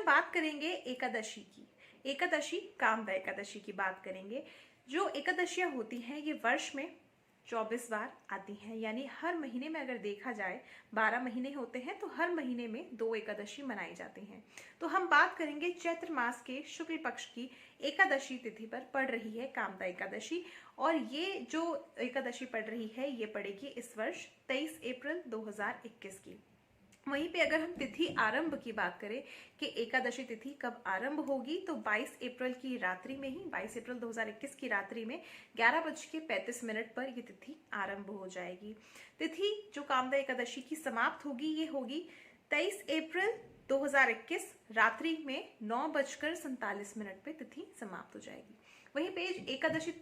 बात करेंगे एकादशी की। एकादशी कामदा एकादशी की बात करेंगे। जो एकादशियां होती हैं ये वर्ष में 24 बार आती हैं, यानी हर महीने में अगर देखा जाए 12 महीने होते हैं तो हर महीने में 2 एकादशी मनाई जाती हैं। तो हम बात करेंगे चैत्र मास के शुक्ल पक्ष की एकादशी तिथि पर पड़ रही है कामदा एकादशी, और ये जो एकादशी पड़ रही है ये पड़ेगी इस वर्ष 23 अप्रैल 2021 की। वहीं पे अगर हम तिथि आरंभ की बात करें कि एकादशी तिथि कब आरंभ होगी, तो 22 अप्रैल की रात्रि में ही 22 अप्रैल 2021 की रात्रि में 11:35 पर ये तिथि आरंभ हो जाएगी। तिथि जो कामदा एकादशी की समाप्त होगी ये होगी 23 अप्रैल 2021 रात्रि में 9:47 पे तिथि समाप्त हो जाएगी। वहीं पे एकादशी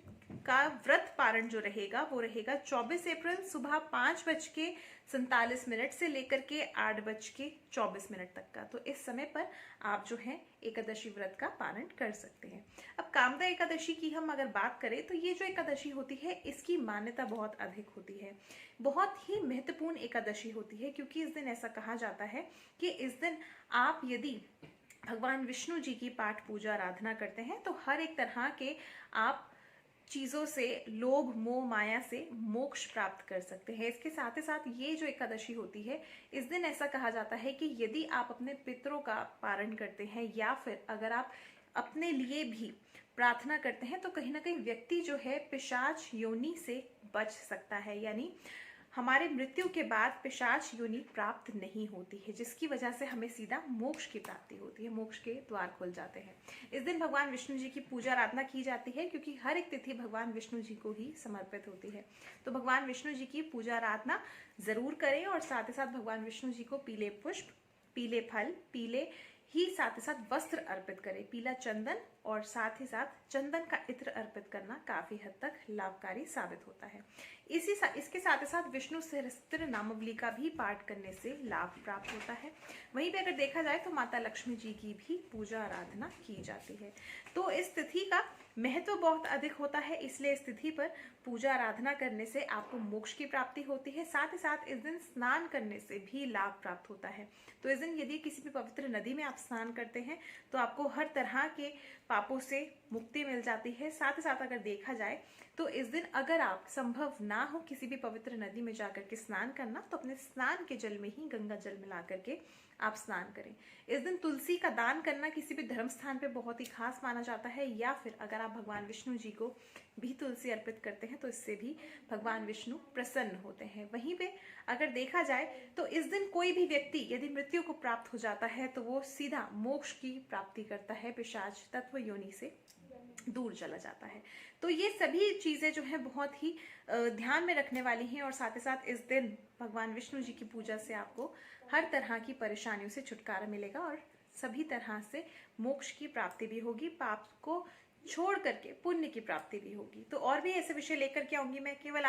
का व्रत पारण जो रहेगा वो रहेगा 24 अप्रैल सुबह 5:47 से लेकर के 8:24 तक का। तो इस समय पर आप जो है एकादशी व्रत का पारण कर सकते हैं। अब कामदा एकादशी की हम अगर बात करें तो ये जो एकादशी होती है इसकी मान्यता बहुत अधिक होती है, बहुत ही महत्वपूर्ण एकादशी होती है, क्योंकि इस दिन ऐसा कहा जाता है कि इस दिन आप यदि भगवान विष्णु जी की पाठ पूजा आराधना करते हैं तो हर एक तरह के आप चीजों से, लोभ मोह माया से मोक्ष प्राप्त कर सकते हैं। इसके साथ ही साथ ये जो एकादशी होती है इस दिन ऐसा कहा जाता है कि यदि आप अपने पितरों का पारण करते हैं या फिर अगर आप अपने लिए भी प्रार्थना करते हैं तो कहीं ना कहीं व्यक्ति जो है पिशाच योनि से बच सकता है, यानी हमारे मृत्यु के बाद पिशाच योनि प्राप्त नहीं होती है, जिसकी वजह से हमें सीधा मोक्ष की प्राप्ति होती है, मोक्ष के द्वार खुल जाते हैं। इस दिन भगवान विष्णु जी की पूजा आराधना की जाती है, क्योंकि हर एक तिथि भगवान विष्णु जी को ही समर्पित होती है। तो भगवान विष्णु जी की पूजा आराधना जरूर करें, और साथ ही साथ भगवान विष्णु जी को पीले पुष्प, पीले फल, पीले ही साथ ही साथ वस्त्र अर्पित करें, पीला चंदन और साथ ही साथ चंदन का इत्र अर्पित करना काफी हद तक लाभकारी साबित होता है। इसके साथ ही साथ विष्णु सहस्त्र नामावली का भी पाठ करने से लाभ प्राप्त होता है। वहीं पे अगर देखा जाए तो माता लक्ष्मी जी की भी पूजा आराधना की जाती है। तो इस तिथि का महत्व बहुत अधिक होता है, इसलिए इस तिथि पर पूजा आराधना करने से आपको मोक्ष की प्राप्ति होती है। साथ ही साथ इस दिन स्नान करने से भी लाभ प्राप्त होता है। तो इस दिन यदि किसी भी पवित्र नदी में आप स्नान करते हैं तो आपको हर तरह के पापों से मुक्ति मिल जाती है। साथ ही साथ अगर देखा जाए तो इस दिन अगर आप संभव ना हो किसी भी पवित्र नदी में जाकर के स्नान करना, तो अपने स्नान के जल में ही गंगा जल मिला करके आप स्नान करें। इस दिन तुलसी का दान करना किसी भी धर्म स्थान पे बहुत ही खास माना जाता है, या फिर अगर आप भगवान विष्णु जी को भी तुलसी अर्पित करते हैं तो इससे भी भगवान विष्णु प्रसन्न होते हैं। वहीं पे अगर देखा जाए तो इस दिन कोई भी व्यक्ति यदि मृत्यु को प्राप्त हो जाता है तो वो सीधा मोक्ष की प्राप्ति करता है, पिशाच तत्व योनि से दूर चला जाता है। तो ये सभी चीजें जो है बहुत ही ध्यान में रखने वाली हैं, और साथ ही साथ इस दिन भगवान विष्णु जी की पूजा से आपको हर तरह की परेशानियों से छुटकारा मिलेगा और सभी तरह से मोक्ष की प्राप्ति भी होगी, पाप को छोड़ करके पुण्य की प्राप्ति भी होगी। तो और भी ऐसे विषय लेकर के आऊंगी मैं केवल